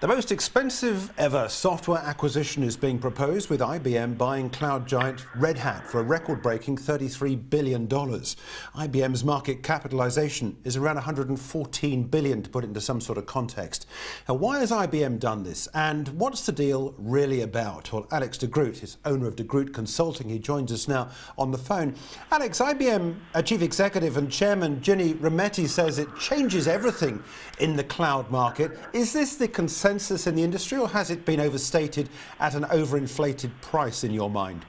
The most expensive ever software acquisition is being proposed, with IBM buying cloud giant Red Hat for a record-breaking $33 billion. IBM's market capitalization is around $114 billion, to put it into some sort of context. Now, why has IBM done this, and what's the deal really about? Well, Alex de Groot is owner of de Groot Consulting. He joins us now on the phone. Alex, IBM Chief Executive and Chairman Ginni Rometty says it changes everything in the cloud market. Is this the consensus in the industry, or has it been overstated at an overinflated price in your mind?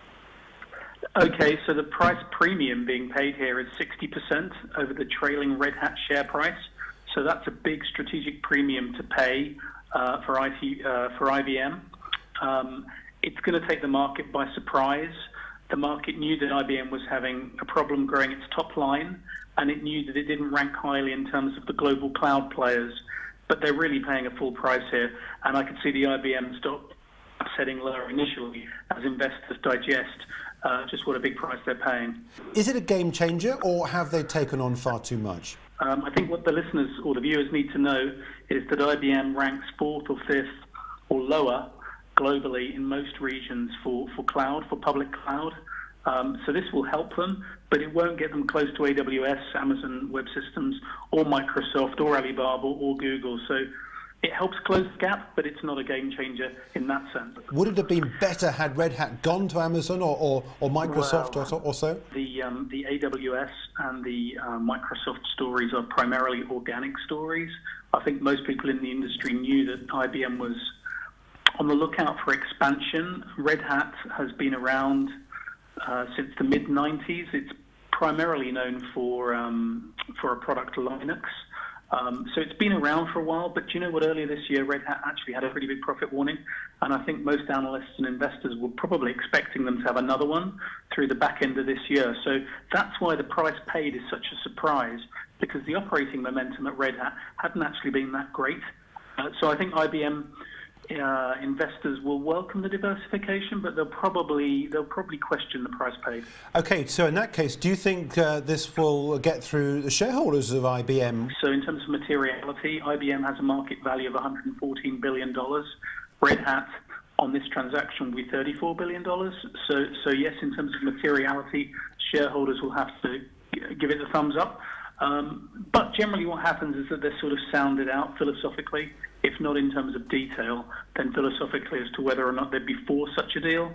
Okay, so the price premium being paid here is 60% over the trailing Red Hat share price. So that's a big strategic premium to pay for IBM. It's going to take the market by surprise. The market knew that IBM was having a problem growing its top line, and it knew that it didn't rank highly in terms of the global cloud players. But they're really paying a full price here, and I could see the IBM stock setting lower initially as investors digest just what a big price they're paying. Is it a game changer, or have they taken on far too much? I think what the listeners or the viewers need to know is that IBM ranks 4th or 5th or lower globally in most regions for cloud, for public cloud. So this will help them, but it won't get them close to AWS, Amazon Web Systems, or Microsoft, or Alibaba, or Google. So it helps close the gap, but it's not a game changer in that sense. Would it have been better had Red Hat gone to Amazon or Microsoft or so? The AWS and the Microsoft stories are primarily organic stories. I think most people in the industry knew that IBM was on the lookout for expansion. Red Hat has been around since the mid-90s. It's primarily known for a product Linux. So it's been around for a while, but do you know what? Earlier this year, Red Hat actually had a pretty big profit warning, and I think most analysts and investors were probably expecting them to have another one through the back end of this year. So that's why the price paid is such a surprise, because the operating momentum at Red Hat hadn't actually been that great. So I think IBM investors will welcome the diversification, but they'll probably question the price paid. Okay, so in that case, do you think this will get through the shareholders of IBM? So in terms of materiality, IBM has a market value of $114 billion. Red Hat on this transaction will be $34 billion. So yes, in terms of materiality, shareholders will have to give it the thumbs up. But generally what happens is that they're sort of sounded out philosophically, if not in terms of detail, then philosophically as to whether or not they'd be for such a deal.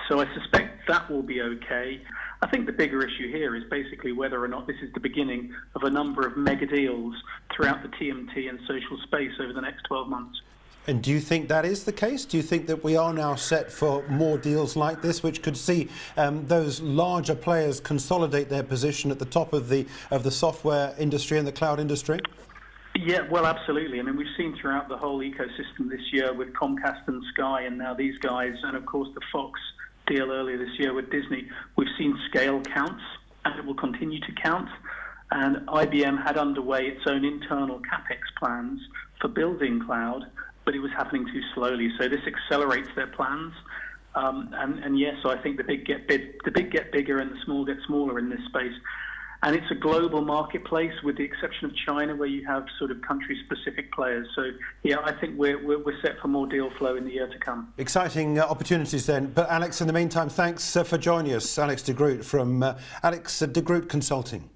So I suspect that will be okay. I think the bigger issue here is basically whether or not this is the beginning of a number of mega deals throughout the TMT and social space over the next 12 months. And do you think that is the case? Do you think that we are now set for more deals like this, which could see those larger players consolidate their position at the top of the software industry and the cloud industry? Yeah, well, absolutely. I mean, we've seen throughout the whole ecosystem this year with Comcast and Sky, and now these guys, and of course the Fox deal earlier this year with Disney, we've seen scale counts, and it will continue to count. And IBM had underway its own internal CapEx plans for building cloud, but it was happening too slowly. So this accelerates their plans. And yes, so I think the big get bigger and the small get smaller in this space. And it's a global marketplace, with the exception of China, where you have sort of country-specific players. So yeah, I think we're set for more deal flow in the year to come. Exciting opportunities then. But Alex, in the meantime, thanks for joining us. Alex de Groot from Alex de Groot Consulting.